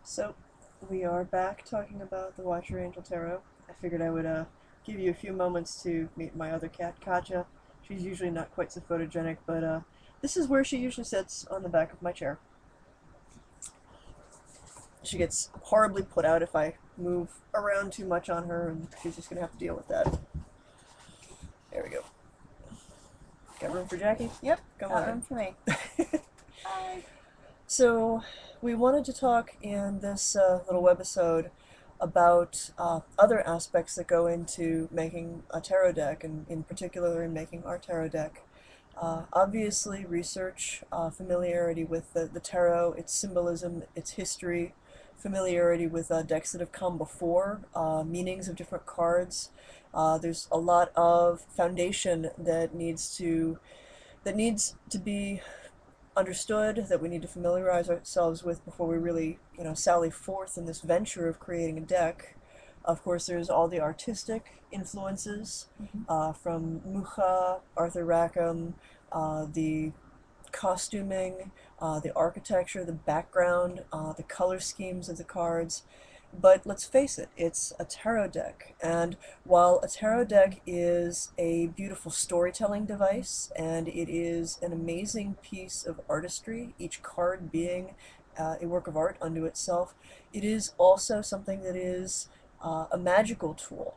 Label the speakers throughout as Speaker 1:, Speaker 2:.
Speaker 1: So, we are back talking about the Watch Your Angel Tarot. I figured I would give you a few moments to meet my other cat, Katja. She's usually not quite so photogenic, but this is where she usually sits on the back of my chair. She gets horribly put out if I move around too much on her, and she's just going to have to deal with that. There we go. Got room for Jackie?
Speaker 2: Yep,
Speaker 1: Come
Speaker 2: got
Speaker 1: on
Speaker 2: room for me. Hi.
Speaker 1: So, we wanted to talk in this little webisode about other aspects that go into making a tarot deck, and in particular in making our tarot deck. Obviously, research, familiarity with the tarot, its symbolism, its history, familiarity with decks that have come before, meanings of different cards. There's a lot of foundation that needs to be understood, that we need to familiarize ourselves with before we really, sally forth in this venture of creating a deck. Of course, there's all the artistic influences from Mucha, Arthur Rackham, the costuming, the architecture, the background, the color schemes of the cards. But let's face it, it's a tarot deck. And while a tarot deck is a beautiful storytelling device and it is an amazing piece of artistry, each card being a work of art unto itself, it is also something that is a magical tool.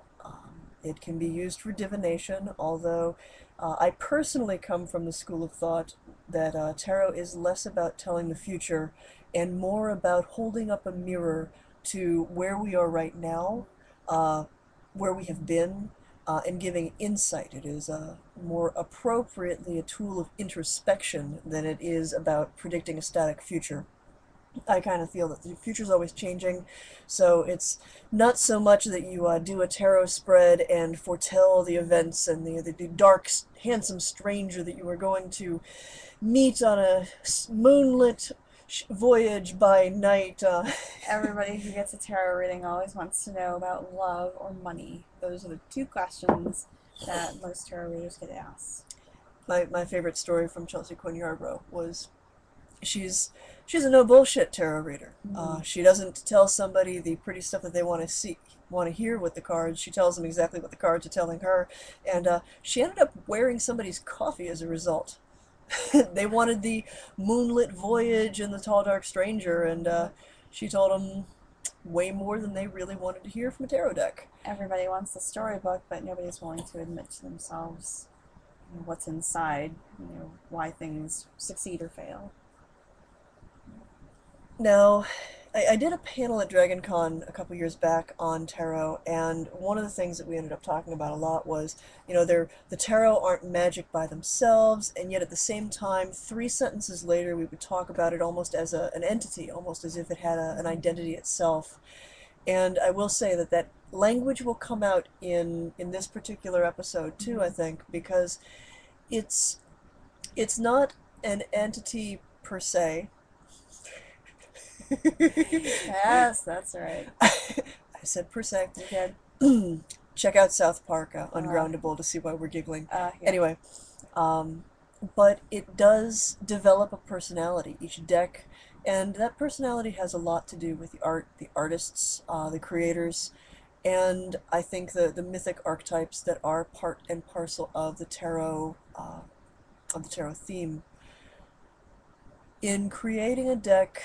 Speaker 1: It can be used for divination, although I personally come from the school of thought that tarot is less about telling the future and more about holding up a mirror to where we are right now, uh, where we have been, and giving insight. It is more appropriately a tool of introspection than it is about predicting a static future. I kind of feel that the future's always changing, so it's not so much that you do a tarot spread and foretell the events and the dark, handsome stranger that you are going to meet on a moonlit voyage by night.
Speaker 2: Everybody who gets a tarot reading always wants to know about love or money. Those are the two questions that most tarot readers get asked.
Speaker 1: My favorite story from Chelsea Quinn Yarbrough was she's a no bullshit tarot reader. She doesn't tell somebody the pretty stuff that they want to hear with the cards. She tells them exactly what the cards are telling her, and she ended up wearing somebody's coffee as a result. They wanted the moonlit voyage and the tall dark stranger, and she told them way more than they really wanted to hear from a tarot deck.
Speaker 2: Everybody wants the storybook, but nobody's willing to admit to themselves what's inside, why things succeed or fail.
Speaker 1: Now, I did a panel at DragonCon a couple years back on tarot, and one of the things that we ended up talking about a lot was, the tarot aren't magic by themselves, and yet at the same time, 3 sentences later, we would talk about it almost as an entity, almost as if it had an identity itself. And I will say that language will come out in this particular episode too, I think, because it's it's not an entity per se.
Speaker 2: Yes, that's right.
Speaker 1: I said per se.
Speaker 2: You did.
Speaker 1: Check out South Park, Ungroundable, to see why we're giggling.
Speaker 2: Yeah.
Speaker 1: Anyway, um, but it does develop a personality, each deck, and that personality has a lot to do with the art, the artists, the creators, and I think the mythic archetypes that are part and parcel of the tarot theme. In creating a deck,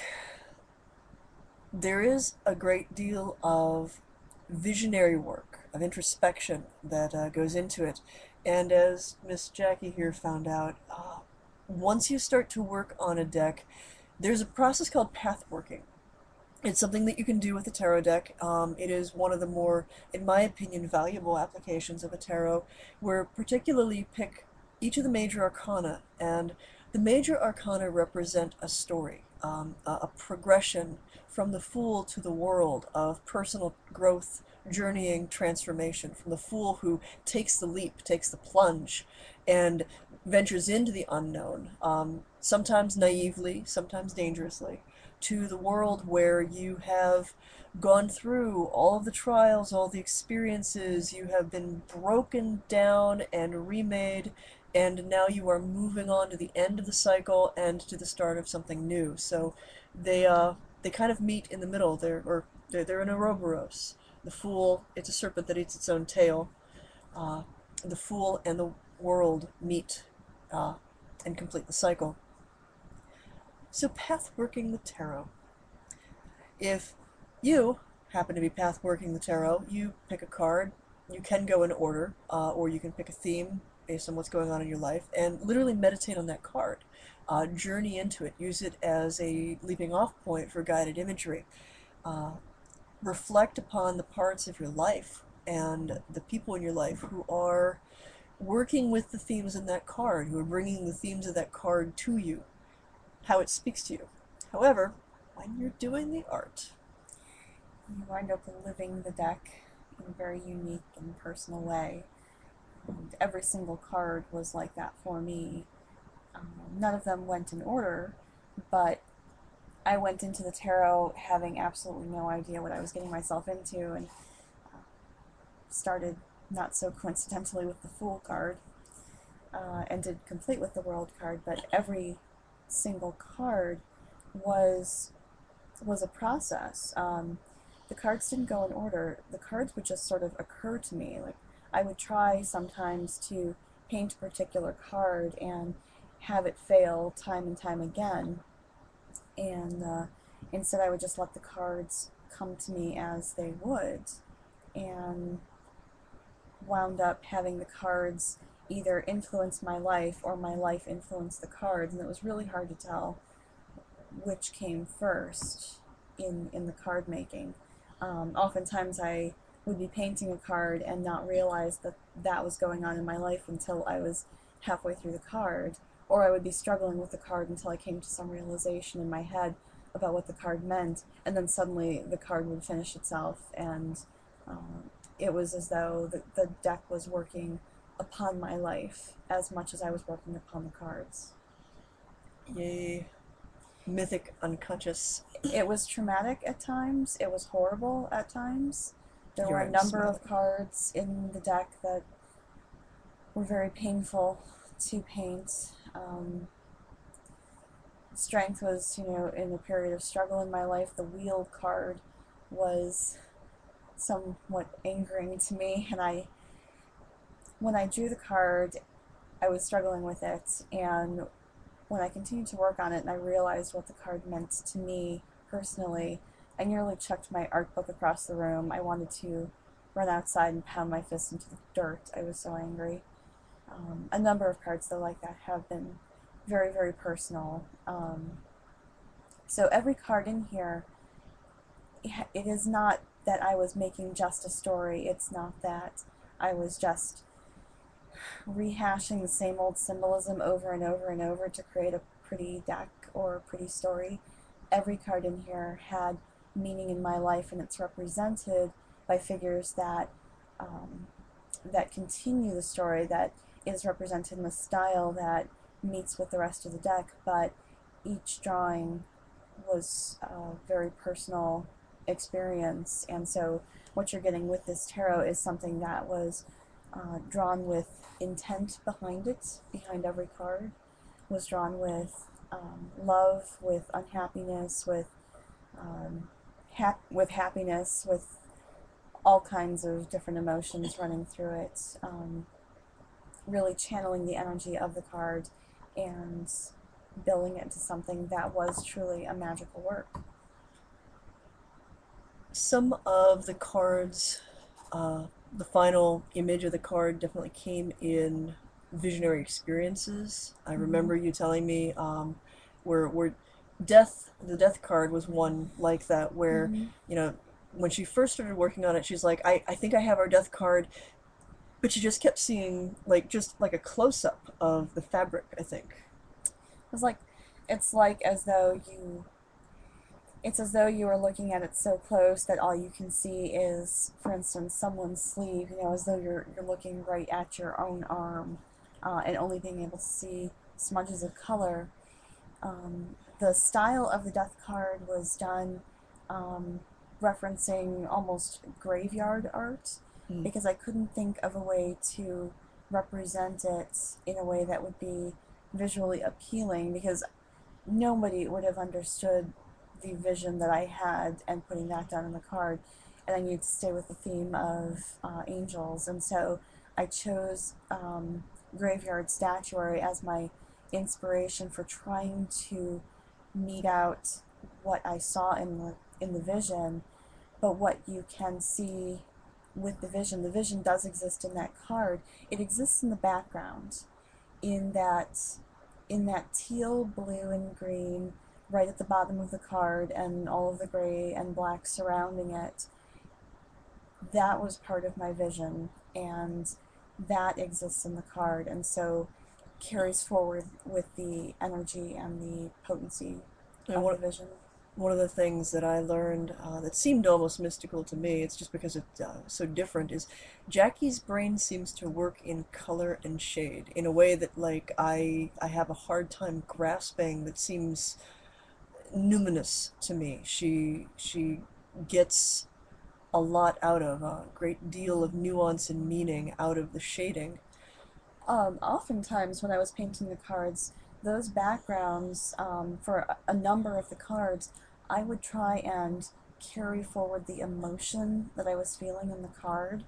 Speaker 1: there is a great deal of visionary work, of introspection that goes into it. And as Miss Jackie here found out, once you start to work on a deck, there's a process called pathworking. It's something that you can do with a tarot deck. It is one of the more, in my opinion, valuable applications of a tarot, where particularly you pick each of the major arcana, and the major arcana represent a story, a progression from the Fool to the world of personal growth, journeying, transformation, from the Fool who takes the leap, takes the plunge, and ventures into the unknown, sometimes naively, sometimes dangerously, to the world where you have gone through all of the trials, all the experiences, you have been broken down and remade, and now you are moving on to the end of the cycle and to the start of something new. So they they kind of meet in the middle. They're an Ouroboros. The Fool, it's a serpent that eats its own tail. Uh, the Fool and the world meet uh, and complete the cycle. So path working the tarot. If you happen to be path working the tarot, you pick a card. You can go in order, or you can pick a theme based on what's going on in your life and literally meditate on that card. Journey into it. Use it as a leaping off point for guided imagery. Uh, Reflect upon the parts of your life and the people in your life who are working with the themes in that card, who are bringing the themes of that card to you, how it speaks to you. However, when you're doing the art,
Speaker 2: You wind up living the deck in a very unique and personal way. And every single card was like that for me. None of them went in order, but I went into the tarot having absolutely no idea what I was getting myself into, and started not so coincidentally with the Fool card, and did complete with the World card, but every single card was a process. The cards didn't go in order. The cards would just sort of occur to me. Like, I would try sometimes to paint a particular card and have it fail time and time again, and instead I would just let the cards come to me as they would, and wound up having the cards either influence my life or my life influence the cards, and it was really hard to tell which came first in the card making. Oftentimes I would be painting a card and not realize that that was going on in my life until I was halfway through the card, or I would be struggling with the card until I came to some realization in my head about what the card meant, and then suddenly the card would finish itself, and it was as though the deck was working upon my life as much as I was working upon the cards.
Speaker 1: yay, mythic unconscious.
Speaker 2: It was traumatic at times, it was horrible at times. There
Speaker 1: You're
Speaker 2: were a
Speaker 1: right,
Speaker 2: number of cards in the deck that were very painful to paint. Strength was, in a period of struggle in my life. The Wheel card was somewhat angering to me, and when I drew the card, I was struggling with it, and when I continued to work on it and I realized what the card meant to me personally, I nearly chucked my art book across the room. I wanted to run outside and pound my fist into the dirt. I was so angry. A number of cards, though, like that have been very, very personal. So every card in here, it is not that I was making just a story. It's not that I was just rehashing the same old symbolism over and over and over to create a pretty deck or a pretty story. Every card in here had meaning in my life, and it's represented by figures that that continue the story, that is represented in a style that meets with the rest of the deck, but each drawing was a very personal experience, and so what you're getting with this tarot is something that was drawn with intent behind it, behind every card, was drawn with love, with unhappiness, with happiness, with all kinds of different emotions running through it, really channeling the energy of the card and building it into something that was truly a magical work.
Speaker 1: Some of the cards, the final image of the card definitely came in visionary experiences. I remember you telling me where the death card was one like that, where when she first started working on it, she's like, I think I have our death card, but she just kept seeing just like a close up of the fabric, I think.
Speaker 2: It's like it's as though you are looking at it so close that all you can see is, for instance, someone's sleeve, as though you're looking right at your own arm, and only being able to see smudges of color. The style of the death card was done referencing almost graveyard art, because I couldn't think of a way to represent it in a way that would be visually appealing, because nobody would have understood the vision that I had and putting that down in the card. And I needed to stay with the theme of angels. And so I chose graveyard statuary as my inspiration for trying to meet out what I saw in the vision, but what you can see with the vision does exist in that card. It exists in the background, in that teal, blue, and green right at the bottom of the card, and all of the gray and black surrounding it. That was part of my vision, and that exists in the card, and so carries forward with the energy and the potency
Speaker 1: And
Speaker 2: of the vision.
Speaker 1: one of the things that I learned that seemed almost mystical to me, it's just because it's so different, is Jackie's brain seems to work in color and shade in a way that like I have a hard time grasping, that seems numinous to me. She gets a lot out of a great deal of nuance and meaning out of the shading.
Speaker 2: Oftentimes when I was painting the cards, those backgrounds, for a number of the cards, I would try and carry forward the emotion that I was feeling in the card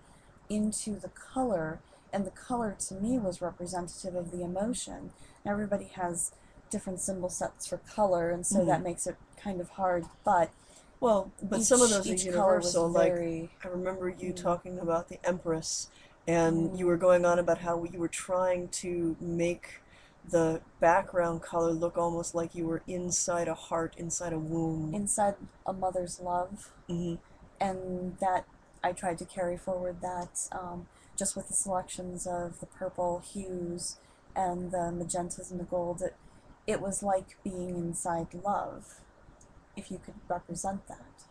Speaker 2: into the color, and the color to me was representative of the emotion. Everybody has different symbol sets for color, and so that makes it kind of hard, but
Speaker 1: Well, but some of those are
Speaker 2: each color was
Speaker 1: universal. Like,
Speaker 2: very...
Speaker 1: I remember you talking about the Empress, and you were going on about how you were trying to make the background color look almost like you were inside a heart, inside a womb.
Speaker 2: inside a mother's love,
Speaker 1: Hmm.
Speaker 2: and that I tried to carry forward that, just with the selections of the purple hues and the magentas and the gold. It was like being inside love, if you could represent that.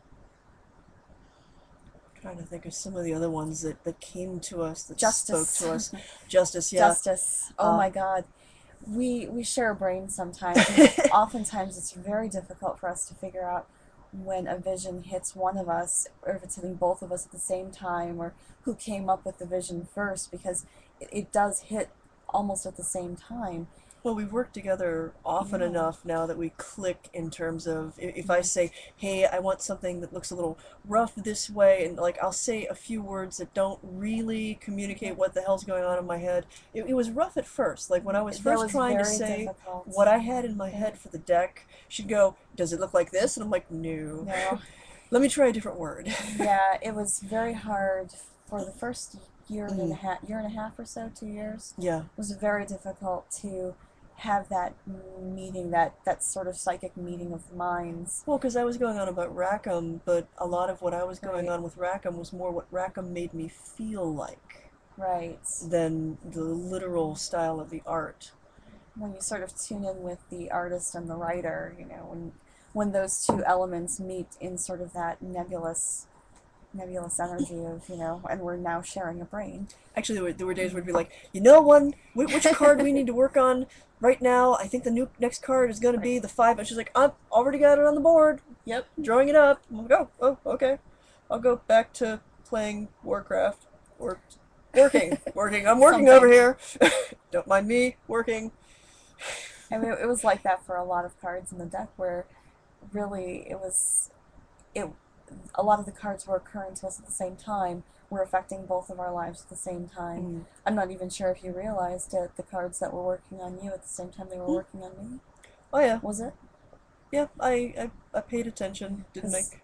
Speaker 1: Trying to think of some of the other ones that came to us, that spoke
Speaker 2: Justice.
Speaker 1: to us. Justice, yeah.
Speaker 2: Justice. Oh
Speaker 1: Uh,
Speaker 2: my God. We share brains sometimes, and oftentimes it's very difficult for us to figure out when a vision hits one of us, or if it's hitting both of us at the same time, or who came up with the vision first, because it does hit almost at the same time.
Speaker 1: Well, we've worked together often
Speaker 2: Yeah.
Speaker 1: enough now that we click in terms of if I say, hey, I want something that looks a little rough this way, and like I'll say a few words that don't really communicate what the hell's going on in my head. It was rough at first. Like when I was
Speaker 2: That
Speaker 1: first
Speaker 2: was
Speaker 1: trying to
Speaker 2: very
Speaker 1: say
Speaker 2: difficult.
Speaker 1: what I had in my head for the deck, she'd go, does it look like this? And I'm like, no.
Speaker 2: No.
Speaker 1: Let me try a different word.
Speaker 2: Yeah, it was very hard for the first year and a half or so, 2 years.
Speaker 1: Yeah.
Speaker 2: It was very difficult to have that meeting, that sort of psychic meeting of the minds.
Speaker 1: Well, because I was going on about Rackham, but a lot of what I was going
Speaker 2: Right.
Speaker 1: on with Rackham was more what Rackham made me feel like
Speaker 2: Right.
Speaker 1: than the literal style of the art.
Speaker 2: When you sort of tune in with the artist and the writer, when those two elements meet in sort of that nebulous energy of, and we're now sharing a brain.
Speaker 1: Actually, there were days where it'd be like, you know, which card we need to work on right now? I think the next card is going to be the 5. And she's like, I've already got it on the board. Yep, drawing it up. I'm like, oh, okay. I'll go back to playing Warcraft. Or working. I'm working over here. Don't mind me, working.
Speaker 2: I mean, it was like that for a lot of cards in the deck, where really it a lot of the cards were occurring to us at the same time, were affecting both of our lives at the same time.
Speaker 1: Mm.
Speaker 2: I'm not even sure if you realized it, the cards that were working on you at the same time they were working on me.
Speaker 1: Oh, yeah.
Speaker 2: Was it?
Speaker 1: Yeah, I paid attention. Didn't
Speaker 2: 'Cause
Speaker 1: make...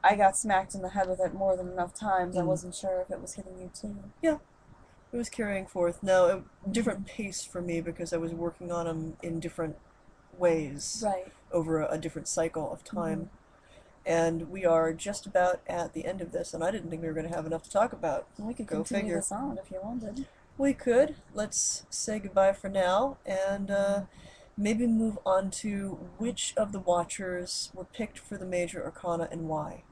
Speaker 2: I got smacked in the head with it more than enough times. I
Speaker 1: Mm.
Speaker 2: wasn't sure if it was hitting you too.
Speaker 1: Yeah, it was carrying forth. No, different pace for me because I was working on them in different ways
Speaker 2: Right.
Speaker 1: over a different cycle of time.
Speaker 2: Mhm.
Speaker 1: And we are just about at the end of this, and I didn't think we were going to have enough to talk about.
Speaker 2: We could
Speaker 1: Go
Speaker 2: continue
Speaker 1: figure.
Speaker 2: this on if you wanted.
Speaker 1: We could. Let's say goodbye for now, and maybe move on to which of the Watchers were picked for the Major Arcana and why.